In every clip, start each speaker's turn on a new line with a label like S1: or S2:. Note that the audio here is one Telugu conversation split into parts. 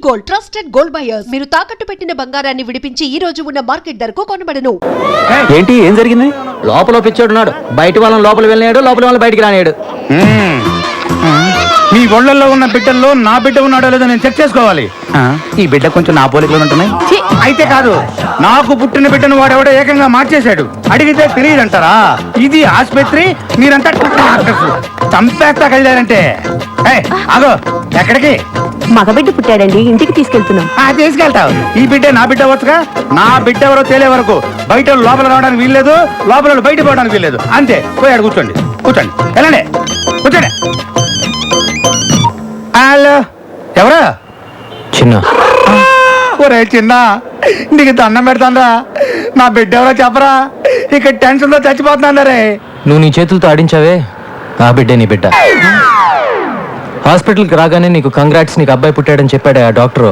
S1: Gold, trusted gold buyers. మీరు తాకట్టు పెట్టిన బంగారాన్ని విడిపించి ఈ రోజు ఉన్న మార్కెట్ ధరకు కొనబడను.
S2: ఏంటి ఏం జరిగింది?
S3: లోపల పిచ్చోడున్నాడు, బయట వాళ్ళని లోపల వెళ్ళినాడు, లోపల వాళ్ళని బయటికి రానేడు.
S2: మీ ఒళ్ళల్లో ఉన్న బిడ్డల్లో నా బిడ్డ ఉన్నాడో లేదో నేను చెక్ చేసుకోవాలి. ఈ బిడ్డ కొంచెం నా పోలికలు ఉంటున్నాయి. అయితే కాదు, నాకు పుట్టిన బిడ్డను వాడెవడో ఏకంగా మార్చేశాడు. అడిగితే తెలియదంటారా? ఇది ఆసుపత్రి, మీరంతా చంపేస్తా కలిదారంటే. ఆగో, ఎక్కడికి?
S4: మగబిడ్డ పుట్టాడండి, ఇంటికి తీసుకెళ్తున్నాం.
S2: తీసుకెళ్తావు. ఈ బిడ్డ నా బిడ్డ వచ్చుగా. నా బిడ్డ ఎవరో తేలే వరకు బయట లోపల రావడానికి వీల్లేదు, లోపల బయట పోవడానికి వీల్లేదు. అంతే. పోయాడు. కూర్చోండి కూర్చోండి, వెళ్ళండి కూర్చోండి. హలో, ఎవరా?
S3: చిన్న.
S2: ఒరే చిన్న, నీకు దండం పెడతాందా? నా బిడ్డ ఎవరో చెప్పరా? ఇక్కడ టెన్షన్ తో చచ్చిపోతున్నా రే.
S3: నువ్వు నీ చేతులతో ఆడించావే, ఆ బిడ్డే నీ బిడ్డ. హాస్పిటల్కి రాగానే నీకు కంగ్రాట్స్, నీకు అబ్బాయి పుట్టాడని చెప్పాడే ఆ డాక్టరు,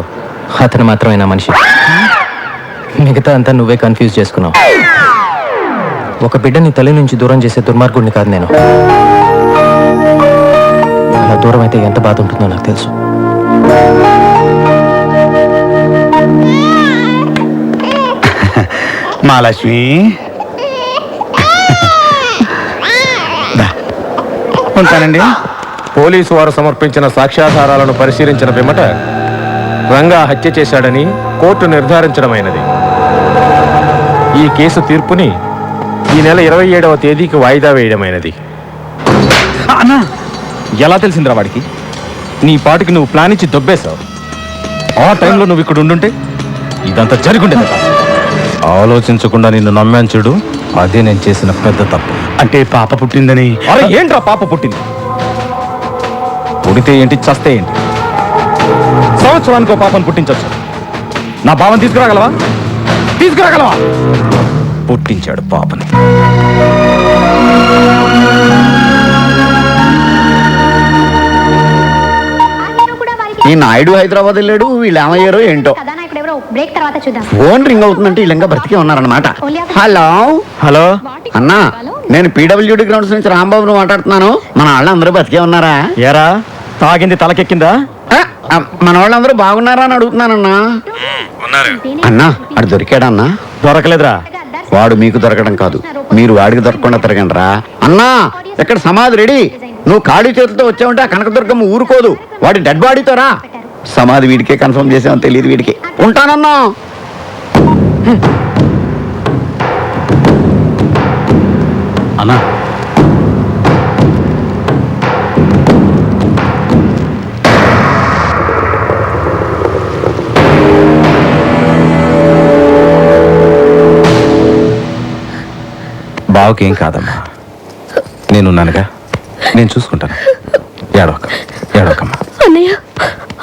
S3: అతను మాత్రమే నా మనిషి. మిగతా అంతా నువ్వే కన్ఫ్యూజ్ చేసుకున్నావు. ఒక బిడ్డని తల్లి నుంచి దూరం చేసే దుర్మార్గుడిని కాదు నేను. అలా దూరం అయితే ఎంత బాధ ఉంటుందో నాకు తెలుసు.
S2: మహాలక్ష్మి, ఉంటానండి.
S5: పోలీసు వారు సమర్పించిన సాక్ష్యాధారాలను పరిశీలించిన పిమ్మట రంగా హత్య చేశాడని కోర్టు నిర్ధారించడమైనది. ఈ కేసు తీర్పుని ఈ నెల 27వ తేదీకి వాయిదా వేయడమైనది.
S2: అన్నా,
S5: ఎలా తెలిసిందిరా వాడికి? నీ పాటికి నువ్వు ప్లాన్ ఇచ్చి దొబ్బేశావు. ఆ టైంలో నువ్వు ఇక్కడ ఉండుంటే ఇదంతా జరుగుండేది. ఆలోచించకుండా నిన్ను నమ్మాను చూడు, అదే నేను చేసిన పెద్ద తప్పు.
S2: అంటే పాప పుట్టిందని?
S5: అరే ఏంట్రా పాప పుట్టింది? పుడితే ఏంటి, చస్తే ఏంటి? సంవత్సరానికి ఒక పాపను పుట్టించవచ్చు. నా పాపను తీసుకురాగలవా? తీసుకురాగలవా? పుట్టించాడు పాపని.
S6: ఈ నాయుడు హైదరాబాద్ వెళ్ళాడు, వీళ్ళు ఏమయ్యారో ఏంటో. ఫోన్ రింగ్ అవుతుందంటే వీళ్ళంగా బ్రతికే ఉన్నారన్నమాట. హలో
S2: హలో
S6: అన్నా, నేను పీడబ్ల్యూడి గ్రౌండ్స్ నుంచి రాంబాబును మాట్లాడుతున్నాను. మన వాళ్ళందరూ బ్రతికే ఉన్నారా?
S2: ఏరా, తాగింది తలకెక్కిందా?
S6: మన వాళ్ళందరూ బాగున్నారా అని అడుగుతున్నానన్నా. అన్నా, అడు దొరికాడన్నా?
S2: దొరకలేదురా.
S6: వాడు మీకు దొరకడం కాదు, మీరు వాడికి దొరకకుండా తిరగండి రా. అన్నా, ఎక్కడ సమాధి రెడీ. నువ్వు ఖాళీ చేతులతో వచ్చావంటే ఆ కనకదుర్గమ్మ ఊరుకోదు. వాడి డెడ్ బాడీతో రా. సమాధి వీడికే కన్ఫర్మ్ చేసామని తెలియదు వీడికి. ఉంటానన్నా.
S2: అన్నా,
S5: బావకేం కాదమ్మా, నేనున్నానుగా, నేను చూసుకుంటాను. ఏడవకమ్మా.
S4: అన్నయ్య,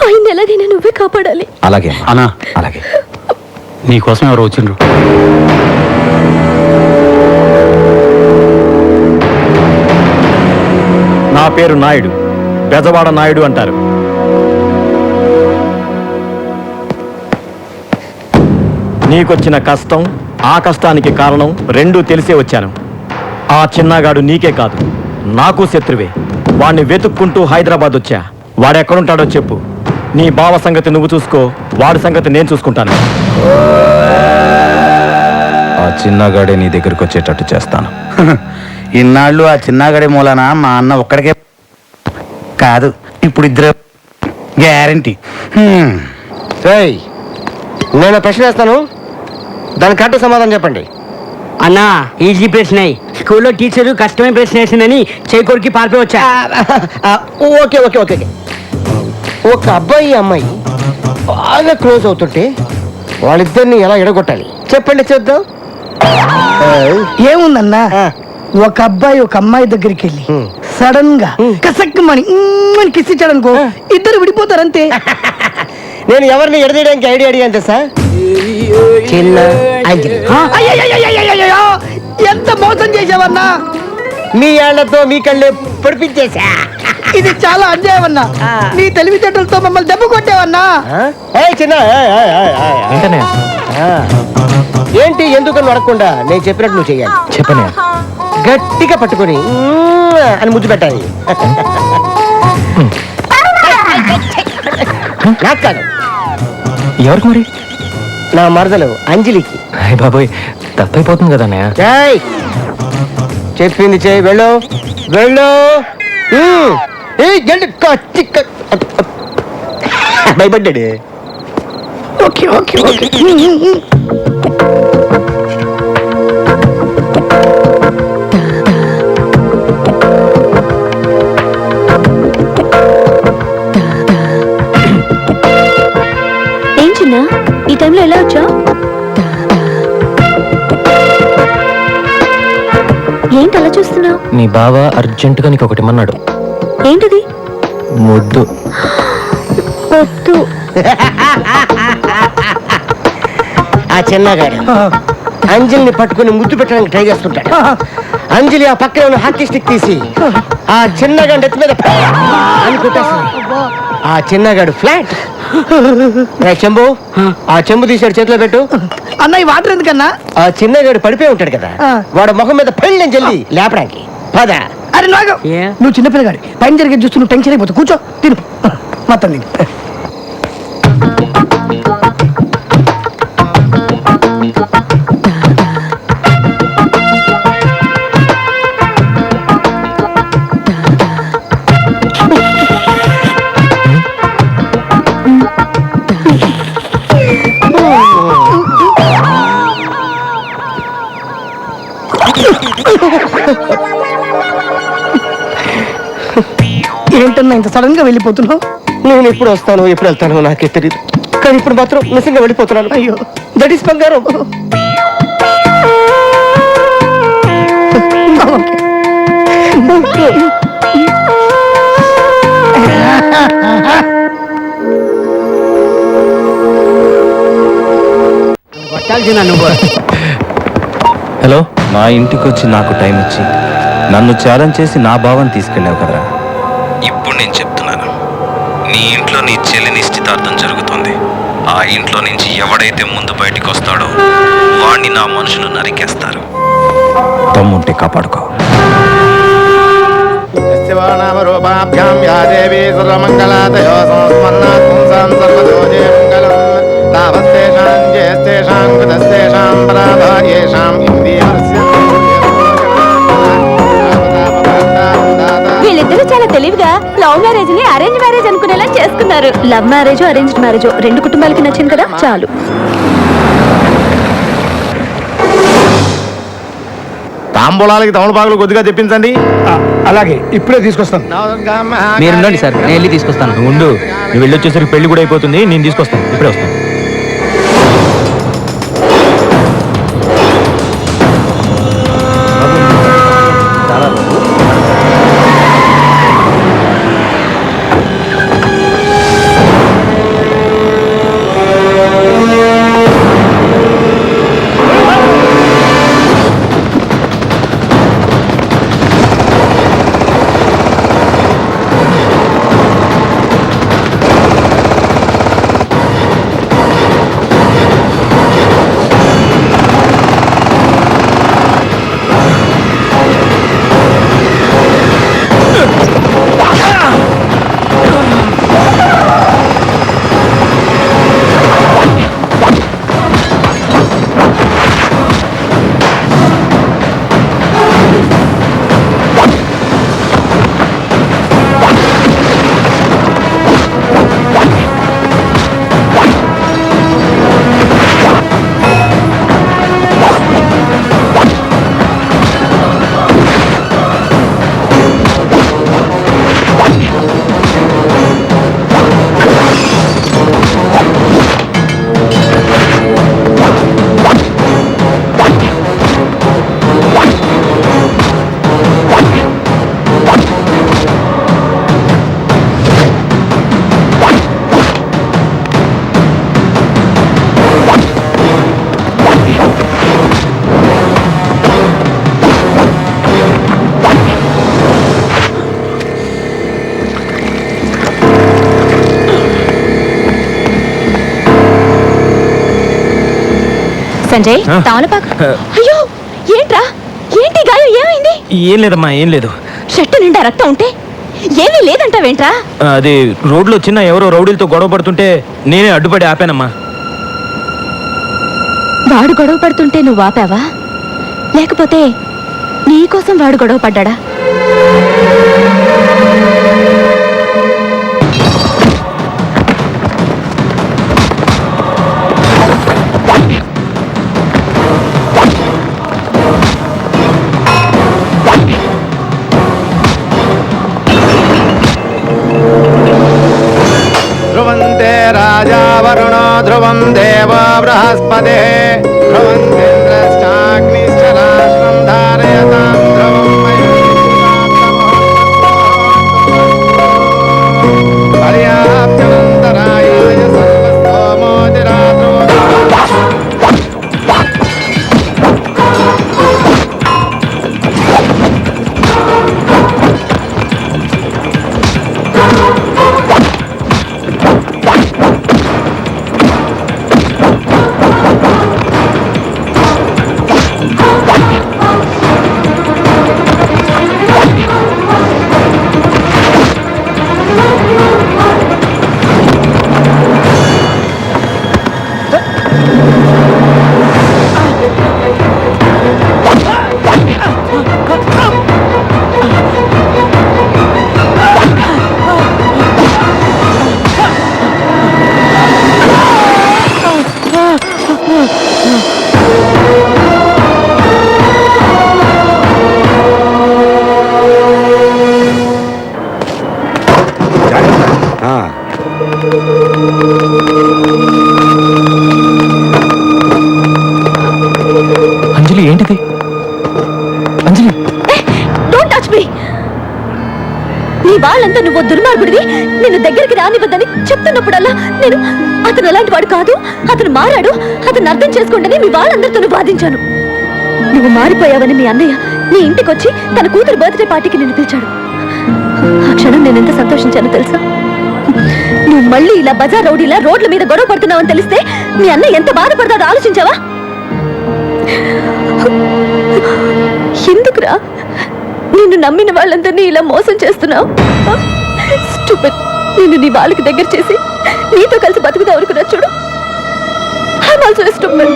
S4: ఆయన ఎలాగైనా నువ్వే కాపాడాలి.
S5: అలాగే
S2: అన్నా,
S5: అలాగే.
S2: నీకోసం ఎవరు వచ్చిండ్రు?
S5: నా పేరు నాయుడు, బెజవాడ నాయుడు అంటారు. నీకొచ్చిన కష్టం, ఆ కష్టానికి కారణం రెండూ తెలిసే వచ్చాను. ఆ చిన్నగాడు నీకే కాదు, నాకు శత్రువే. వాణ్ణి వెతుక్కుంటూ హైదరాబాద్ వచ్చా. వాడెక్కడుంటాడో చెప్పు. నీ బావ సంగతి నువ్వు చూసుకో, వాడి సంగతి నేను చూసుకుంటాను. ఆ చిన్నగాడే నీ దగ్గరికి వచ్చేటట్టు చేస్తాను.
S2: ఇన్నాళ్ళు ఆ చిన్నగడే మూలన మా అన్న ఒక్కడికే కాదు, ఇప్పుడు ఇద్దరు గ్యారంటీ.
S3: నేను ప్రశ్న వేస్తాను, దాని కరెక్ట్ సమాధానం చెప్పండి.
S7: అన్నా, ఈజీ ప్రశ్న. స్కూల్లో టీచరు కష్టమైన ప్రశ్న వేసిందని చేకూరికి పారిపోయి వచ్చా.
S3: Okay okay okay. ఒక అబ్బాయి అమ్మాయి బాగా క్లోజ్ అవుతుంటే వాళ్ళిద్దరిని ఎలా ఎడగొట్టాలి చెప్పండి, చూద్దాం.
S8: ఏముందన్నా, ఒక అబ్బాయి ఒక అమ్మాయి దగ్గరికి వెళ్ళి సడన్ గా కసక్కమని కిస్ ఇచ్చాడనుకో, ఇద్దరు విడిపోతారంతే.
S3: నేను ఎవరిని ఎడదీయడానికి ఐడియా అడిగాను సార్. చిన్న
S8: ఎంత మోసం చేసావన్నా.
S3: మీ ఏళ్లతో మీ కళ్ళే పొడిపించేసా.
S8: ఇది చాలా అన్యాయం అన్నా. నీ తెలివితేటలతో మమ్మల్ని దెబ్బ కొట్టావన్నా.
S3: చిన్న ఏంటి, ఎందుకని అడగకుండా నేను చెప్పినట్టు నువ్వు చెయ్యాలి.
S5: చెప్పనే.
S3: గట్టిగా పట్టుకొని అని ముద్దు పెట్టాలి. నాకు కాదు, ఎవరికి మరి?
S7: నా మరదలు అంజలికి.
S3: అయ్య బాబోయ్, తప్పైపోతుంది కదా అన్నయ్య.
S7: ఏయ్, చెప్పింది చేయి, వెళ్ళు వెళ్ళు. భయపడ్డాడు.
S8: Okay okay okay.
S4: ఏం చిన్న ఈ టైంలో ఎలా వచ్చా? ఏంటి అలా చూస్తున్నావు?
S3: నీ బావ అర్జెంటుగా నీకు ఒకటి ఇమ్మన్నాడు.
S4: ఏంటిది?
S3: ముద్దు.
S4: వద్దు.
S7: ఆ చిన్నగాడు అంజలిని పట్టుకుని ముద్దు పెట్టడానికి ట్రై చేస్తుంటాడు. అంజలి ఆ పక్కన ఉన్న హాకీ స్టిక్ తీసి ఆ చిన్నగాడు నెత్తి మీద అని కొట్టేస్తుంది. ఆ చిన్నగాడు ఫ్లాట్. చెంబు, ఆ చెంబు తీసాడు, చేతిలో పెట్టు.
S8: అన్న ఈ వాటర్ ఎందుకన్నా?
S7: ఆ చిన్నగాడు పడిపోయి ఉంటాడు కదా, వాడు ముఖం మీద పెళ్ళని జల్లి లేపడానికి. పద.
S8: అరే నాగ, నువ్వు చిన్నపిల్లగాడి పైన జరిగేది చూస్తూ నువ్వు టెన్షన్ అయిపోతావు. కూర్చో, తిను మొత్తం తిను. ఏంటన్నా ఇంత సడన్ గా వెళ్ళిపోతున్నావు?
S7: నేను ఎప్పుడు వస్తాను ఎప్పుడు వెళ్తాను నాకే తెలియదు, కానీ ఇప్పుడు మాత్రం నిజంగా వెళ్ళిపోతున్నాను.
S8: అయ్యో,
S7: దట్ ఈస్ బంగారం. కొట్టాల్సిన నువ్వు.
S3: హలో,
S9: నా ఇంటికి వచ్చి నాకు టైం ఇచ్చి నన్ను ఛాలెంజ్ చేసి నా భావం తీసుకెళ్ళావు కదరా. ఇప్పుడు నేను చెప్తున్నాను, నీ ఇంట్లో నీ చెల్లి నిశ్చితార్థం జరుగుతుంది. ఆ ఇంట్లో నుంచి ఎవడైతే ముందు బయటికి వస్తాడో వాణ్ణి నా మనుషులు నరికేస్తారు. తమ్ముంటే కాపాడుకో.
S4: వీళ్ళిద్దరూ చాలా తెలివిగా లవ్ మ్యారేజ్ ని అరేంజ్ మ్యారేజ్ అనుకునేలా చేసుకున్నారు. లవ్ మ్యారేజ్ అరేంజ్డ్ మ్యారేజ్ రెండు కుటుంబాలకి నచ్చింది కదా, చాలు.
S2: తాంబూలాలకి తమలపాకులు కొద్దిగా తెప్పించండి. అలాగే, ఇప్పుడే తీసుకొస్తాను.
S3: మీరుండండి సార్, నేను వెళ్ళి తీసుకొస్తాను.
S5: నువ్వు ఉండు, నువ్వు వెళ్ళొచ్చేసరికి పెళ్లి కూడా అయిపోతుంది. నేను తీసుకొస్తాను, ఇప్పుడే వస్తాను.
S4: సంజయ్, తమలపాకు. అయ్యో, ఏంట్రా, ఏంటి గాయం, ఏమైంది?
S3: ఏం లేదమ్మా, ఏం లేదు.
S4: షర్టు నిండా రక్తం ఉంటే ఏమీ లేదంటావేంట్రా?
S3: అది రోడ్లో చిన్న ఎవరో రౌడీలతో గొడవ పడుతుంటే నేనే అడ్డుపడి ఆపానమ్మా.
S4: వాడు గొడవ పడుతుంటే నువ్వు ఆపావా, లేకపోతే నీకోసం వాడు గొడవ పడ్డా?
S6: ధ్రువంతే రాజా వరుణో ధ్రువం దేవో బృహస్పతే ధ్రువంతింద్రశ్చాగ్నిశ్చ రాష్ట్రం ధారయతాం ధ్రువం పర్యాప్తనంతరాయాయ సర్వస్తోమోతిరాత్రో
S3: అంజలి ఏంటిది? అంజలి
S4: డోంట్ టచ్ మీ. నీ వాళ్ళంతా నువ్వు దుర్మార్గుడివి, నిన్ను దగ్గరికి రానివ్వద్దని చెప్తున్నప్పుడల్లా నేను అతను అలాంటి వాడు కాదు, అతను మారాడు, అతను అర్థం చేసుకుంటేనే మీ వాళ్ళందరితో బాధించాను. నువ్వు మారిపోయావని మీ అన్నయ్య నీ ఇంటికి వచ్చి తన కూతురు బర్త్డే పార్టీకి నిన్ను పిలిచాడు. ఆ క్షణం నేను ఎంత సంతోషించానో తెలుసా? నువ్వు మళ్ళీ ఇలా బజార్ రౌడీలా రోడ్ల మీద గొడవ పడుతున్నావని తెలిస్తే మీ అన్నయ్య ఎంత బాధపడతాడో ఆలోచించావా? ఎందుకురా నిన్ను నమ్మిన వాళ్ళందరినీ ఇలా మోసం చేస్తున్నావు? స్టూపిడ్. నిన్ను నీ వాళ్ళకి దగ్గర చేసి నీతో కలిసి బతుకుదాం అనుకున్నా చూడు. I'm also stupid.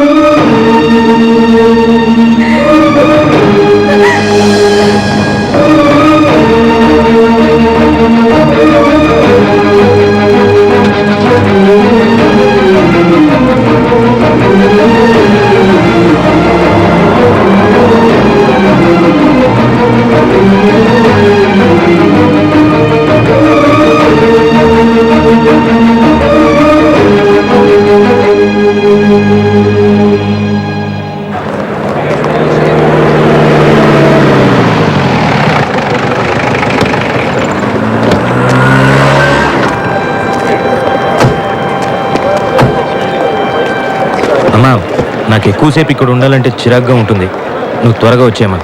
S3: అమ్మా, నాకు ఎక్కువసేపు ఇక్కడ ఉండాలంటే చిరాగ్గా ఉంటుంది. నువ్వు త్వరగా వచ్చేయమ్మా.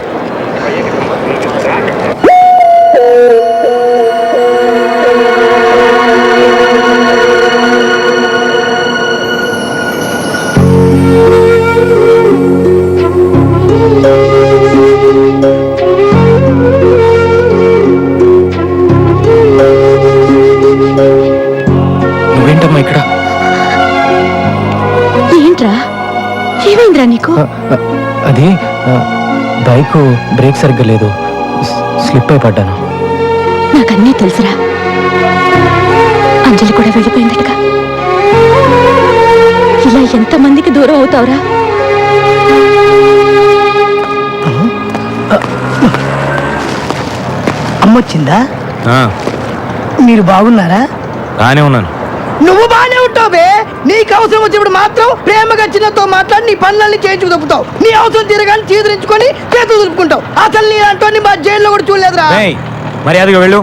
S3: నువ్వేంటమ్మా ఇక్కడ?
S4: ఏంట్రా, ఏమైందిరా నీకు?
S3: అది బైక్ బ్రేక్ సరిగ్గా లేదు, స్లిప్ అయి పడ్డాను.
S4: నాకన్నీ తెలుసురా. అంజలి కూడా వెళ్ళిపోయిందటగా. ఇలా ఎంతమందికి దూరం అవుతావురా?
S8: అమ్మొచ్చిందా?
S3: మీరు
S8: బాగున్నారా?
S3: బాగానే ఉన్నాను.
S8: నువ్వు బానే ఉంటావు బే. నీకు అవసరం వచ్చినప్పుడు మాత్రం ప్రేమగా చిన్నతో మాట్లాడి నీ పనులన్నీ చేయించు తప్పుతావు. నీ అవసరం తీరగానే చీదరించుకొని చేతులు దులుపుకుంటావు. అసలు నీ అంటోని మా జైల్లో కూడా చూడలేదురా.
S3: మర్యాదగా వెళ్ళు.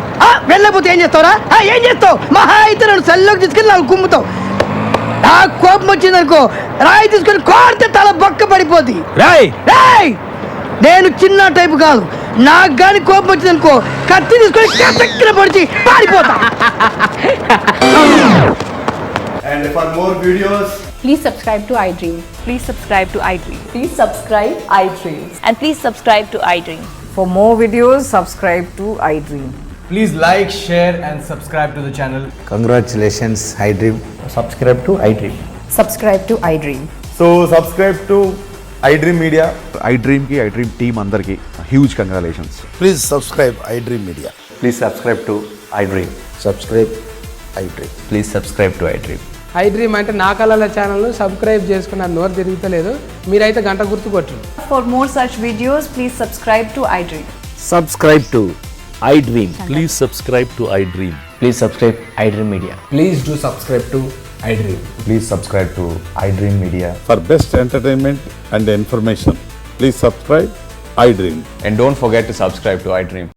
S8: వెళ్ళకపోతే ఏం చేస్తావురా? ఏం చేస్తావు? మహా అయితే నన్ను సెల్లోకి తీసుకుని నాకు కుమ్ముతావు. నాకు కోపం వచ్చిందనుకో, రాయి తీసుకొని కోరితే తల బొక్క పడిపోద్ది. రాయ్ నేను చిన్న టైపు కాదు. నాకు గాని కోపం వచ్చిందనుకో, కత్తి తీసుకొని కసక్కిన పొడిచి పారిపోతా.
S10: And for more videos,
S11: please subscribe to iDream.
S12: Please subscribe to iDream.
S11: Please subscribe iDream.
S12: And please subscribe to iDream.
S11: For more videos, subscribe to iDream.
S10: please like, share and subscribe to the channel.
S9: Congratulations, iDream.
S10: Subscribe to iDream.
S11: Subscribe to iDream.
S10: So subscribe to iDream Media.
S9: iDream కి iDream టీమ్ అందరికి huge congratulations.
S10: Please subscribe iDream Media.
S9: Please subscribe to iDream.
S10: Subscribe iDream.
S9: Please subscribe to iDream.
S8: iDream అంటే నా కళల ఛానల్ సబ్స్క్రైబ్ చేసుకున్న నోరు తిరుగుతలేదు. మీరైతే గంట గుర్తు కొట్టండి.
S11: For more such videos, please subscribe to iDream.
S5: Subscribe to iDream.
S9: Please subscribe to iDream.
S3: Please subscribe iDream media.
S10: Please do subscribe to iDream.
S9: Please subscribe to iDream media. For best entertainment and information please subscribe iDream.
S10: And don't forget to subscribe to iDream.